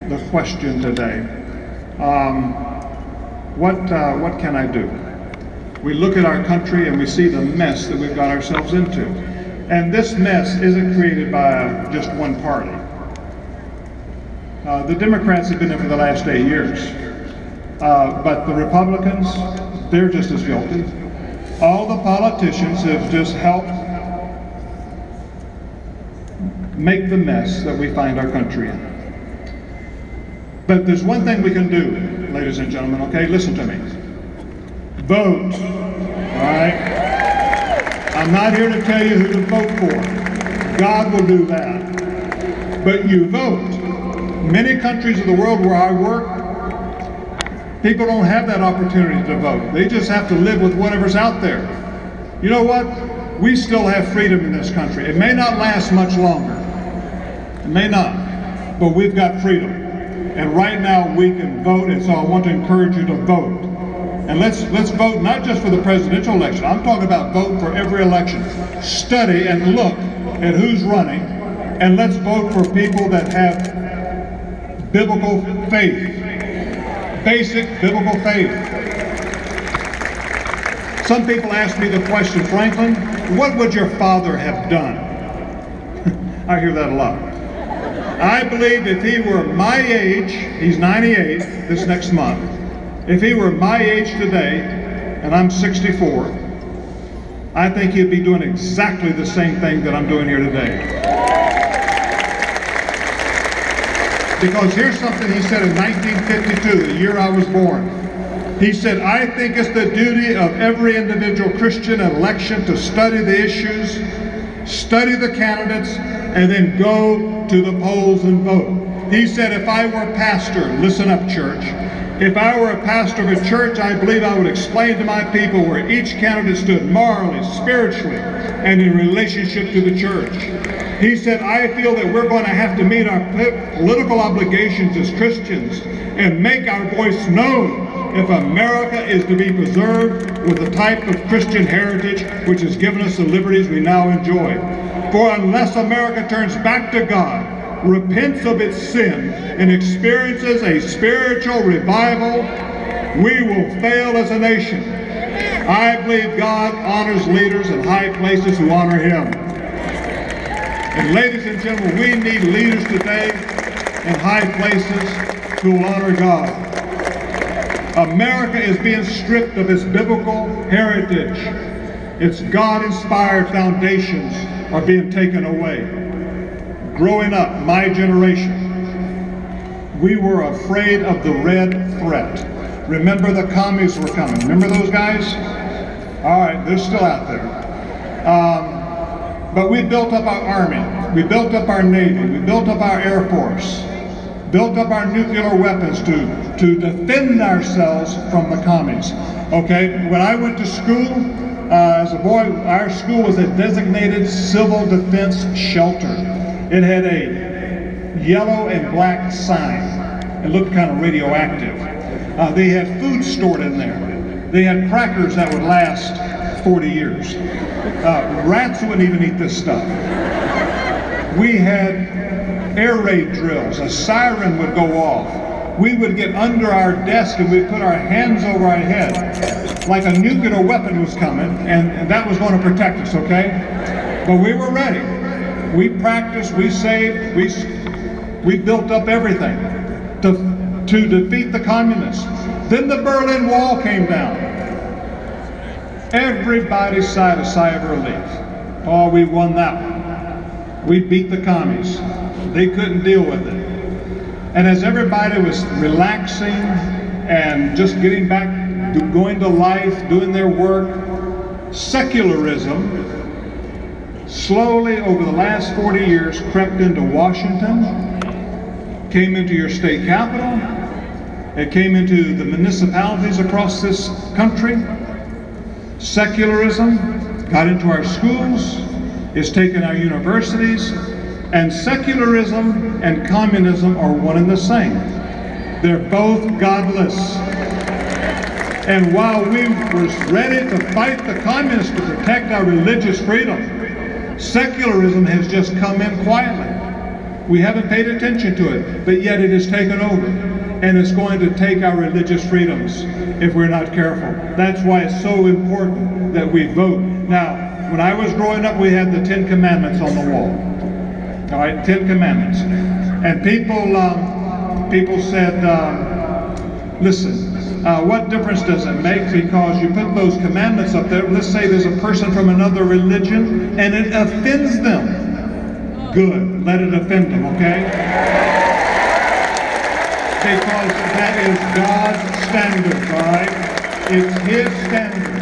the question today. What can I do? We look at our country and we see the mess that we've got ourselves into. And this mess isn't created by just one party. The Democrats have been in for the last 8 years. But the Republicans, they're just as guilty. All the politicians have just helped make the mess that we find our country in. But there's one thing we can do, ladies and gentlemen, okay? Listen to me. Vote, all right? I'm not here to tell you who to vote for. God will do that. But you vote. Many countries of the world where I work, people don't have that opportunity to vote. They just have to live with whatever's out there. You know what? We still have freedom in this country. It may not last much longer. It may not. But we've got freedom. And right now we can vote, and so I want to encourage you to vote. And let's vote not just for the presidential election. I'm talking about vote for every election. Study and look at who's running, and let's vote for people that have biblical faith. Basic biblical faith. Some people ask me the question, Franklin, what would your father have done? I hear that a lot. I believe if he were my age, he's 98 this next month, if he were my age today, and I'm 64, I think he'd be doing exactly the same thing that I'm doing here today. Because here's something he said in 1952, the year I was born. He said, I think it's the duty of every individual Christian in election to study the issues, study the candidates, and then go to the polls and vote. He said, if I were a pastor, listen up, church, if I were a pastor of a church, I believe I would explain to my people where each candidate stood morally, spiritually, and in relationship to the church. He said, I feel that we're going to have to meet our political obligations as Christians and make our voice known if America is to be preserved with the type of Christian heritage which has given us the liberties we now enjoy. For unless America turns back to God, repents of its sin, and experiences a spiritual revival, we will fail as a nation. I believe God honors leaders in high places who honor Him. And ladies and gentlemen, we need leaders today in high places who will honor God. America is being stripped of its biblical heritage. Its God-inspired foundations are being taken away. Growing up, my generation, we were afraid of the red threat. Remember the commies were coming. Remember those guys? All right, they're still out there. But we built up our Army. We built up our Navy. We built up our Air Force. Built up our nuclear weapons to defend ourselves from the commies. Okay, when I went to school, as a boy, our school was a designated civil defense shelter. It had a yellow and black sign. It looked kind of radioactive. They had food stored in there. They had crackers that would last 40 years. Rats wouldn't even eat this stuff. We had air raid drills. A siren would go off. We would get under our desk and we'd put our hands over our head like a nuclear weapon was coming, and that was going to protect us, okay? But we were ready. We practiced, we saved, we built up everything to defeat the communists. Then the Berlin Wall came down. Everybody sighed a sigh of relief. Oh, we won that one. We beat the commies. They couldn't deal with it. And as everybody was relaxing and just getting back, going to life, doing their work, secularism slowly over the last 40 years crept into Washington, came into your state capital, it came into the municipalities across this country. Secularism got into our schools, it's taken our universities, and secularism and communism are one and the same. They're both godless. And while we were ready to fight the communists to protect our religious freedom, secularism has just come in quietly. We haven't paid attention to it, but yet it has taken over. And it's going to take our religious freedoms if we're not careful. That's why it's so important that we vote. Now, when I was growing up, we had the 10 Commandments on the wall. All right, 10 Commandments. And people said, listen, what difference does it make? Because you put those commandments up there. Let's say there's a person from another religion and it offends them. Good, let it offend them, okay? Because that is God's standard, all right? It's His standard.